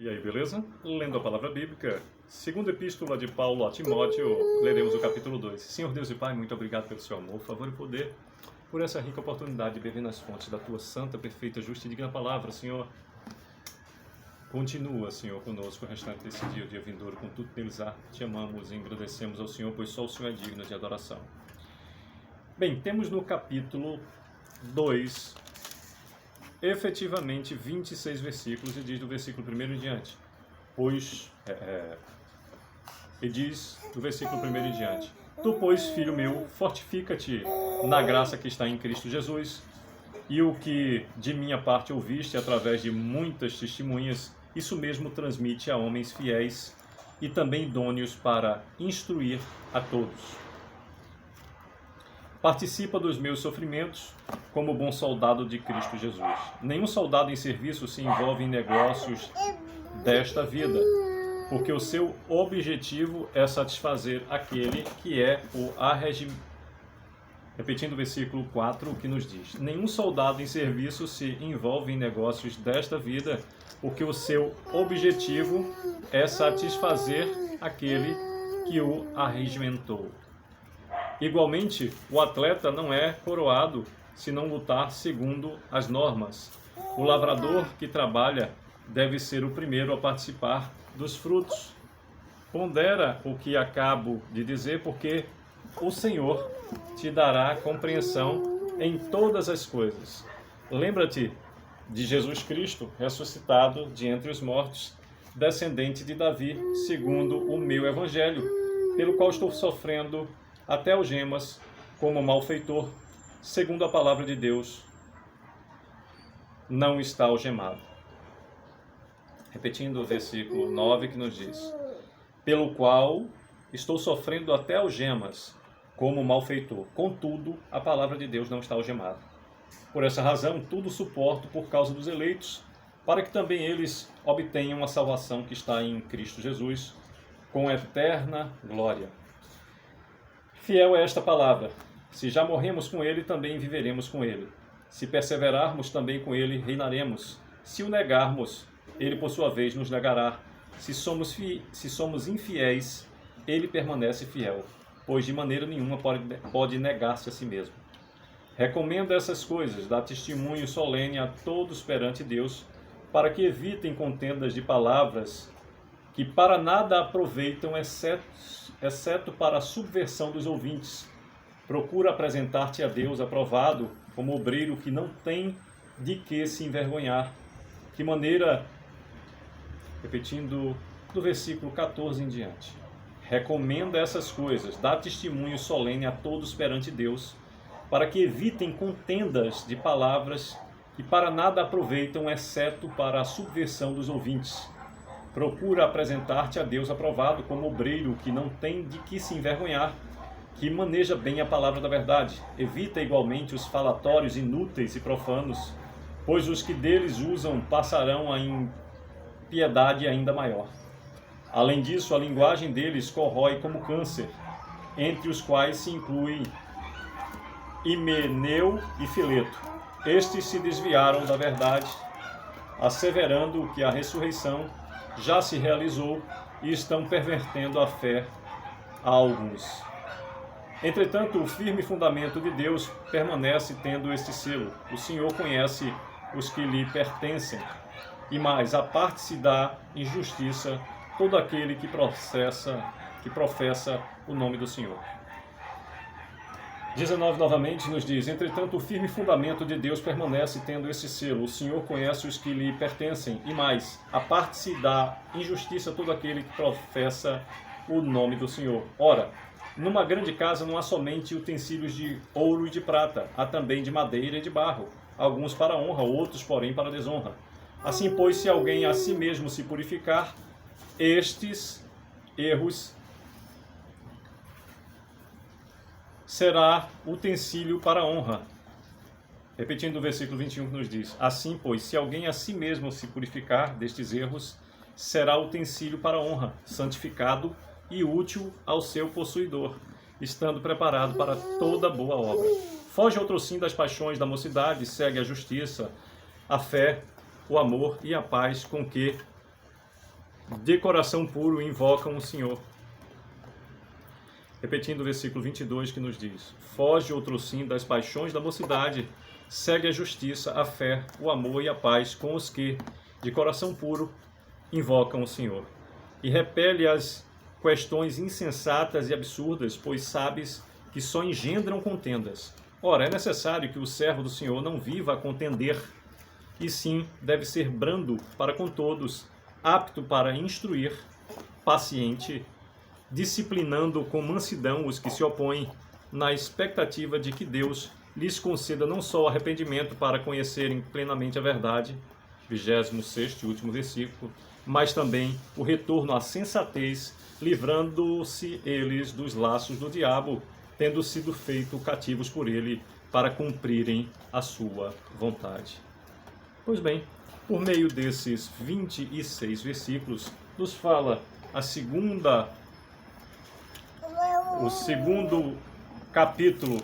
E aí, beleza? Lendo a palavra bíblica, segunda epístola de Paulo a Timóteo, leremos o capítulo 2. Senhor Deus e Pai, muito obrigado pelo seu amor, favor e poder, por essa rica oportunidade de beber nas fontes da tua santa, perfeita, justa e digna palavra, Senhor. Continua, Senhor, conosco o restante desse dia, o dia vindouro, com tudo que neles há. Te amamos e agradecemos ao Senhor, pois só o Senhor é digno de adoração. Bem, temos no capítulo 2, efetivamente 26 versículos, e diz do versículo 1 em diante. E diz do versículo 1 em diante: Tu, pois, filho meu, fortifica-te na graça que está em Cristo Jesus, e o que de minha parte ouviste através de muitas testemunhas, isso mesmo transmite a homens fiéis e também idôneos para instruir a todos. Participa dos meus sofrimentos como bom soldado de Cristo Jesus. Nenhum soldado em serviço se envolve em negócios desta vida, porque o seu objetivo é satisfazer aquele que é o arregimento. Repetindo o versículo 4, que nos diz: Nenhum soldado em serviço se envolve em negócios desta vida, porque o seu objetivo é satisfazer aquele que o arregimentou. Igualmente, o atleta não é coroado se não lutar segundo as normas. O lavrador que trabalha deve ser o primeiro a participar dos frutos. Pondera o que acabo de dizer, porque o Senhor te dará compreensão em todas as coisas. Lembra-te de Jesus Cristo, ressuscitado de entre os mortos, descendente de Davi, segundo o meu evangelho, pelo qual estou sofrendo até algemas como malfeitor, segundo a palavra de Deus, não está algemado. Repetindo o versículo 9 que nos diz: Pelo qual estou sofrendo até algemas como malfeitor, contudo a palavra de Deus não está algemada. Por essa razão tudo suporto por causa dos eleitos, para que também eles obtenham a salvação que está em Cristo Jesus, com eterna glória. Fiel é esta palavra: se já morremos com ele, também viveremos com ele. Se perseverarmos, também com ele reinaremos. Se o negarmos, ele por sua vez nos negará. Se somos infiéis, ele permanece fiel, pois de maneira nenhuma pode negar-se a si mesmo. Recomenda essas coisas, dá testemunho solene a todos perante Deus, para que evitem contendas de palavras que para nada aproveitam, exceto para a subversão dos ouvintes. Procura apresentar-te a Deus aprovado, como obreiro que não tem de que se envergonhar. Que maneira, repetindo do versículo 14 em diante: recomenda essas coisas, dá testemunho solene a todos perante Deus, para que evitem contendas de palavras que para nada aproveitam, exceto para a subversão dos ouvintes. Procura apresentar-te a Deus aprovado como obreiro que não tem de que se envergonhar, que maneja bem a palavra da verdade. Evita igualmente os falatórios inúteis e profanos, pois os que deles usam passarão a impiedade ainda maior. Além disso, a linguagem deles corrói como câncer, entre os quais se incluem Himeneu e Fileto. Estes se desviaram da verdade, asseverando que a ressurreição já se realizou, e estão pervertendo a fé a alguns. Entretanto, o firme fundamento de Deus permanece tendo este selo: o Senhor conhece os que lhe pertencem, e mais, aparte-se da injustiça todo aquele que professa o nome do Senhor. 19 novamente nos diz: Entretanto, o firme fundamento de Deus permanece tendo esse selo: o Senhor conhece os que lhe pertencem, e mais, aparte-se da injustiça todo aquele que professa o nome do Senhor. Ora, numa grande casa não há somente utensílios de ouro e de prata, há também de madeira e de barro, alguns para honra, outros, porém, para desonra. Assim, pois, se alguém a si mesmo se purificar, estes erros será utensílio para honra. Repetindo o versículo 21 que nos diz: Assim, pois, se alguém a si mesmo se purificar destes erros, será utensílio para honra, santificado e útil ao seu possuidor, estando preparado para toda boa obra. Foge outrossim das paixões da mocidade, segue a justiça, a fé, o amor e a paz, com que de coração puro invocam o Senhor. Repetindo o versículo 22 que nos diz: foge outrossim das paixões da mocidade, segue a justiça, a fé, o amor e a paz com os que, de coração puro, invocam o Senhor. E repele as questões insensatas e absurdas, pois sabes que só engendram contendas. Ora, é necessário que o servo do Senhor não viva a contender, e sim deve ser brando para com todos, apto para instruir, paciente, disciplinando com mansidão os que se opõem, na expectativa de que Deus lhes conceda não só o arrependimento para conhecerem plenamente a verdade, 26º e último versículo, mas também o retorno à sensatez, livrando-se eles dos laços do diabo, tendo sido feitos cativos por ele para cumprirem a sua vontade. Pois bem, por meio desses 26 versículos, nos fala o segundo capítulo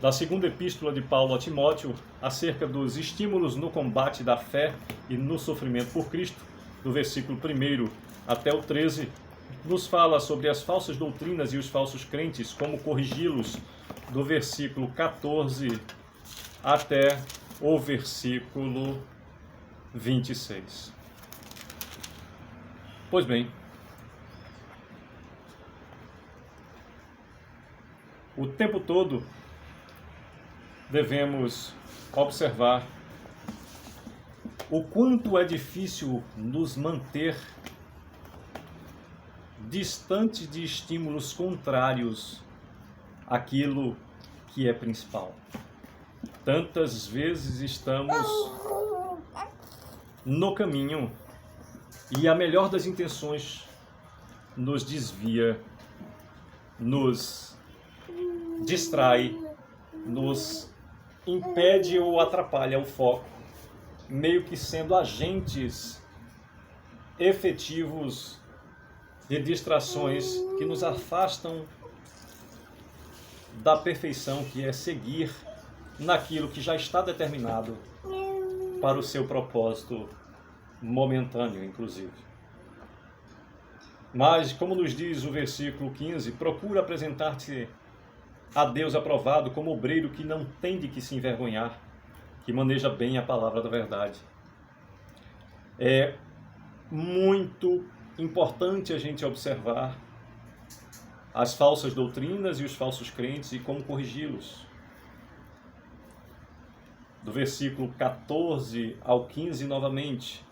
da segunda epístola de Paulo a Timóteo, acerca dos estímulos no combate da fé e no sofrimento por Cristo, do versículo 1 até o 13, nos fala sobre as falsas doutrinas e os falsos crentes, como corrigi-los, do versículo 14 até o versículo 26. Pois bem, o tempo todo devemos observar o quanto é difícil nos manter distante de estímulos contrários àquilo que é principal. Tantas vezes estamos no caminho e a melhor das intenções nos desvia, nos distrai, nos impede ou atrapalha o foco, meio que sendo agentes efetivos de distrações que nos afastam da perfeição, que é seguir naquilo que já está determinado para o seu propósito momentâneo, inclusive. Mas, como nos diz o versículo 15, procura apresentar-te a Deus aprovado como obreiro que não tem de que se envergonhar, que maneja bem a palavra da verdade. É muito importante a gente observar as falsas doutrinas e os falsos crentes e como corrigi-los. Do versículo 14 ao 15 novamente: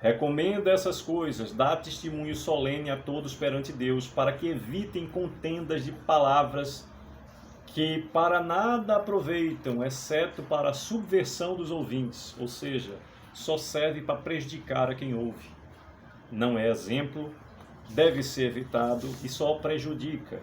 recomenda essas coisas, dá testemunho solene a todos perante Deus, para que evitem contendas de palavras que para nada aproveitam, exceto para a subversão dos ouvintes, ou seja, só serve para prejudicar a quem ouve. Não é exemplo, deve ser evitado e só prejudica.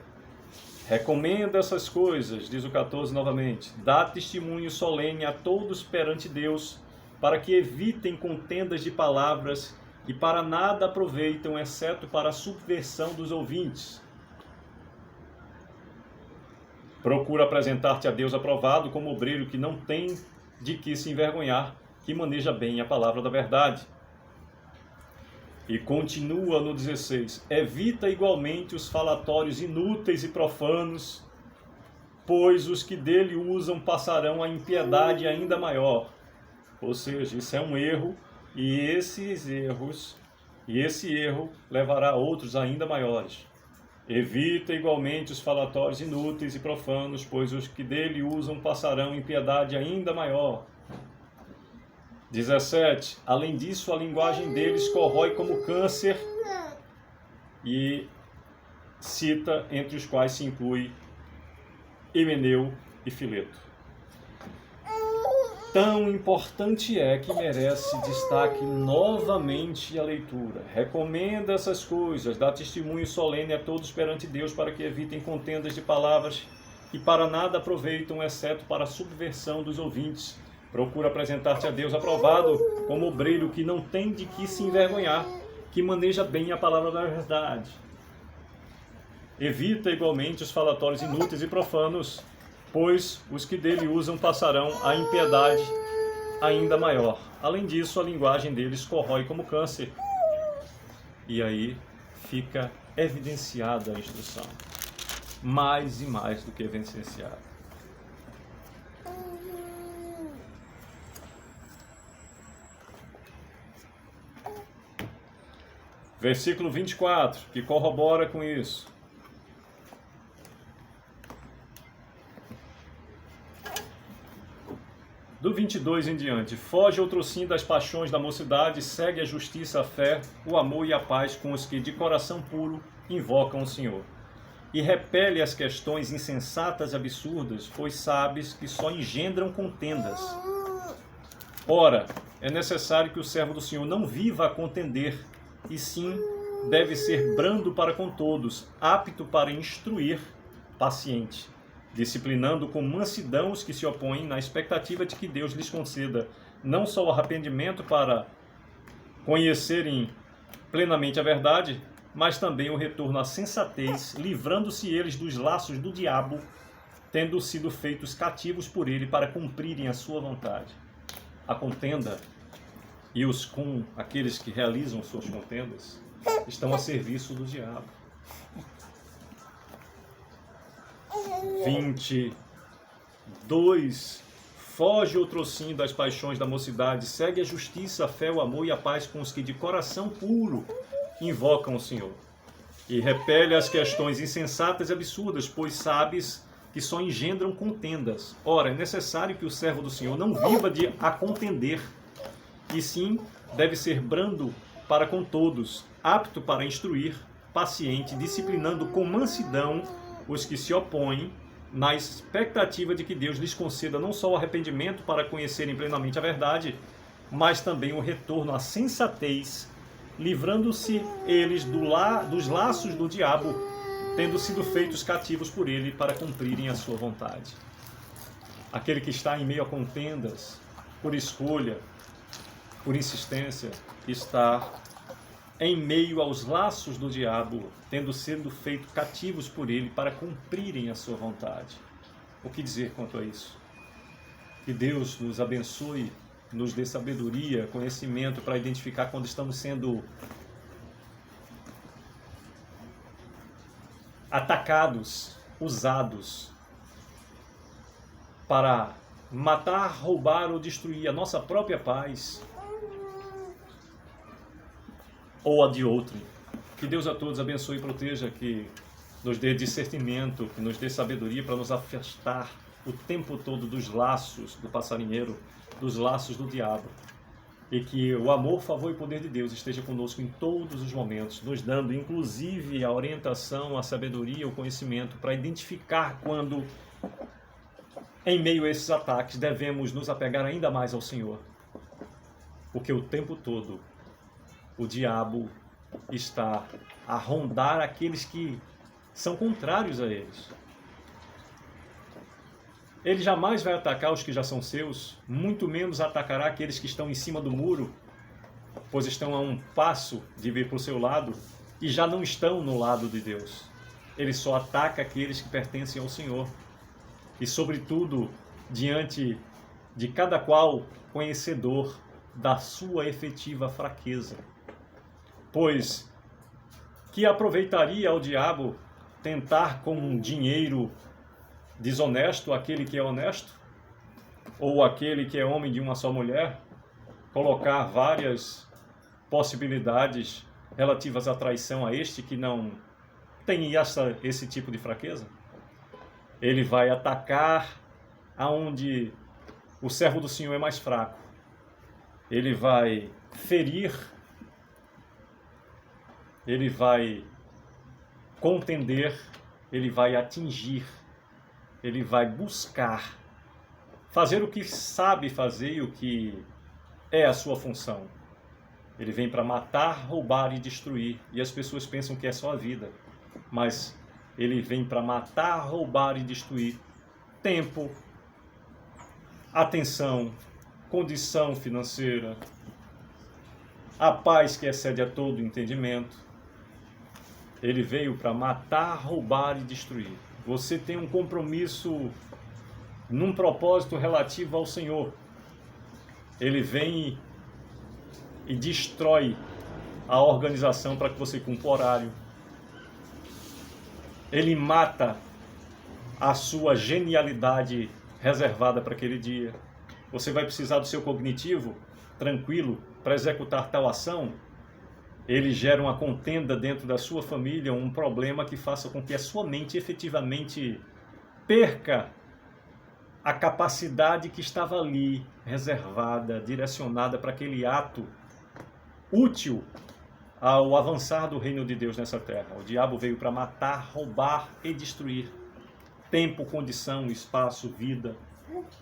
Recomenda essas coisas, diz o 14 novamente, dá testemunho solene a todos perante Deus, para que evitem contendas de palavras que para nada aproveitam, exceto para a subversão dos ouvintes. Procura apresentar-te a Deus aprovado como obreiro que não tem de que se envergonhar, que maneja bem a palavra da verdade. E continua no 16: evita igualmente os falatórios inúteis e profanos, pois os que dele usam passarão a impiedade ainda maior. Ou seja, isso é um erro, e esse erro levará a outros ainda maiores. Evita igualmente os falatórios inúteis e profanos, pois os que dele usam passarão impiedade ainda maior. 17. Além disso, a linguagem deles corrói como câncer, e cita entre os quais se inclui Himeneu e Fileto. Tão importante é que merece destaque novamente a leitura. Recomenda essas coisas, dá testemunho solene a todos perante Deus, para que evitem contendas de palavras que para nada aproveitam, exceto para a subversão dos ouvintes. Procura apresentar-te a Deus aprovado como obreiro que não tem de que se envergonhar, que maneja bem a palavra da verdade. Evita igualmente os falatórios inúteis e profanos, pois os que dele usam passarão a impiedade ainda maior. Além disso, a linguagem deles corrói como câncer, E aí fica evidenciada a instrução, mais e mais do que evidenciada. Versículo 24, que corrobora com isso. Do 22 em diante, foge outrosim das paixões da mocidade, segue a justiça, a fé, o amor e a paz com os que de coração puro invocam o Senhor. E repele as questões insensatas e absurdas, pois sabes que só engendram contendas. Ora, é necessário que o servo do Senhor não viva a contender, e sim deve ser brando para com todos, apto para instruir, paciente, disciplinando com mansidão os que se opõem, na expectativa de que Deus lhes conceda não só o arrependimento para conhecerem plenamente a verdade, mas também o retorno à sensatez, livrando-se eles dos laços do diabo, tendo sido feitos cativos por ele para cumprirem a sua vontade. A contenda e aqueles que realizam suas contendas estão a serviço do diabo. 22. Foge outrosim das paixões da mocidade, segue a justiça, a fé, o amor e a paz com os que de coração puro invocam o Senhor. E repele as questões insensatas e absurdas, pois sabes que só engendram contendas. Ora, é necessário que o servo do Senhor não viva de a contender, e sim deve ser brando para com todos, apto para instruir, paciente, disciplinando com mansidão os que se opõem, na expectativa de que Deus lhes conceda não só o arrependimento para conhecerem plenamente a verdade, mas também o retorno à sensatez, livrando-se eles dos laços do diabo, tendo sido feitos cativos por ele para cumprirem a sua vontade. Aquele que está em meio a contendas, por escolha, por insistência, está em meio aos laços do diabo, tendo sido feito cativos por ele para cumprirem a sua vontade. O que dizer quanto a isso? Que Deus nos abençoe, nos dê sabedoria, conhecimento para identificar quando estamos sendo atacados, usados para matar, roubar ou destruir a nossa própria paz ou a de outrem. Que Deus a todos abençoe e proteja, que nos dê discernimento, que nos dê sabedoria para nos afastar o tempo todo dos laços do passarinheiro, dos laços do diabo. E que o amor, favor e poder de Deus esteja conosco em todos os momentos, nos dando inclusive a orientação, a sabedoria, o conhecimento para identificar quando, em meio a esses ataques, devemos nos apegar ainda mais ao Senhor. Porque o tempo todo o diabo está a rondar aqueles que são contrários a eles. Ele jamais vai atacar os que já são seus, muito menos atacará aqueles que estão em cima do muro, pois estão a um passo de vir para o seu lado e já não estão no lado de Deus. Ele só ataca aqueles que pertencem ao Senhor. E, sobretudo, diante de cada qual conhecedor da sua efetiva fraqueza. Pois que aproveitaria ao diabo tentar com um dinheiro desonesto aquele que é honesto? Ou aquele que é homem de uma só mulher? Colocar várias possibilidades relativas à traição a este que não tem esse tipo de fraqueza? Ele vai atacar aonde o servo do Senhor é mais fraco. Ele vai ferir, ele vai contender, ele vai atingir, ele vai buscar fazer o que sabe fazer e o que é a sua função. Ele vem para matar, roubar e destruir. E as pessoas pensam que é só a vida. Mas ele vem para matar, roubar e destruir tempo, atenção, condição financeira, a paz que excede a todo entendimento. Ele veio para matar, roubar e destruir. Você tem um compromisso num propósito relativo ao Senhor. Ele vem e destrói a organização para que você cumpra o horário. Ele mata a sua genialidade reservada para aquele dia. Você vai precisar do seu cognitivo tranquilo para executar tal ação. Ele gera uma contenda dentro da sua família, um problema que faça com que a sua mente efetivamente perca a capacidade que estava ali, reservada, direcionada para aquele ato útil ao avançar do reino de Deus nessa terra. O diabo veio para matar, roubar e destruir. Tempo, condição, espaço, vida.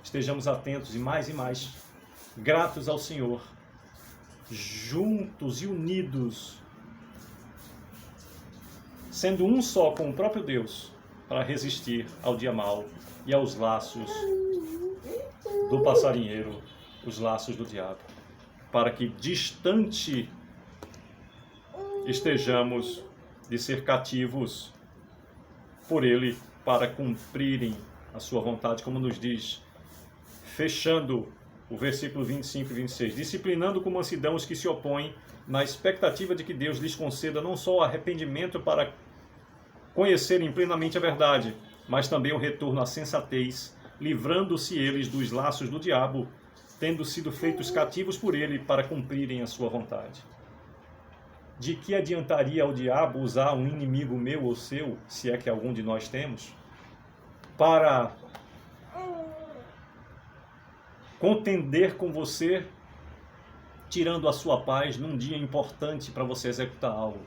Estejamos atentos e mais gratos ao Senhor, juntos e unidos, sendo um só com o próprio Deus, para resistir ao dia mau e aos laços do passarinheiro, os laços do diabo, para que distante estejamos de ser cativos por ele, para cumprirem a sua vontade, como nos diz, fechando o versículo 25 e 26, disciplinando com mansidão os que se opõem, na expectativa de que Deus lhes conceda não só o arrependimento para conhecerem plenamente a verdade, mas também o retorno à sensatez, livrando-se eles dos laços do diabo, tendo sido feitos cativos por ele para cumprirem a sua vontade. De que adiantaria ao diabo usar um inimigo meu ou seu, se é que algum de nós temos, para contender com você, tirando a sua paz num dia importante para você executar algo?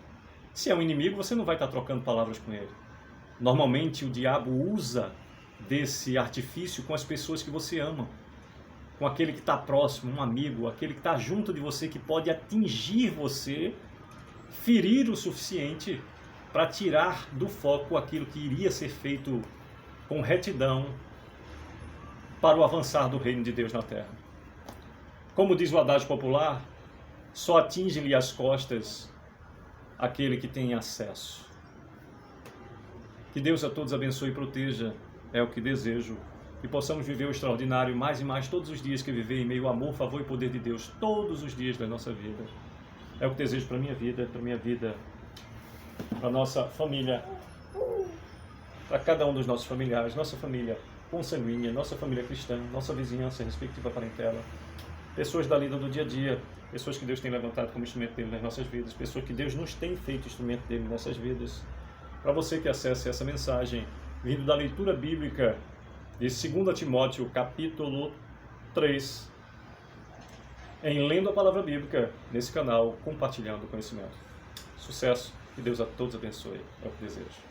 Se é um inimigo, você não vai estar trocando palavras com ele. Normalmente o diabo usa desse artifício com as pessoas que você ama, com aquele que está próximo, um amigo, aquele que está junto de você, que pode atingir você, ferir o suficiente para tirar do foco aquilo que iria ser feito com retidão para o avançar do reino de Deus na terra. Como diz o adágio popular, só atinge-lhe as costas aquele que tem acesso. Que Deus a todos abençoe e proteja, é o que desejo. Que possamos viver o extraordinário mais e mais todos os dias, que viver em meio ao amor, favor e poder de Deus todos os dias da nossa vida. É o que desejo para a minha vida, para a nossa família, para cada um dos nossos familiares, nossa família consanguínea, nossa família cristã, nossa vizinhança, respectiva parentela, pessoas da lida do dia a dia, pessoas que Deus tem levantado como instrumento dele nas nossas vidas, pessoas que Deus nos tem feito instrumento dele nessas vidas. Para você que acessa essa mensagem, vindo da leitura bíblica de 2 Timóteo, capítulo 3, em lendo a palavra bíblica nesse canal, compartilhando o conhecimento. Sucesso, que Deus a todos abençoe, é o que desejo.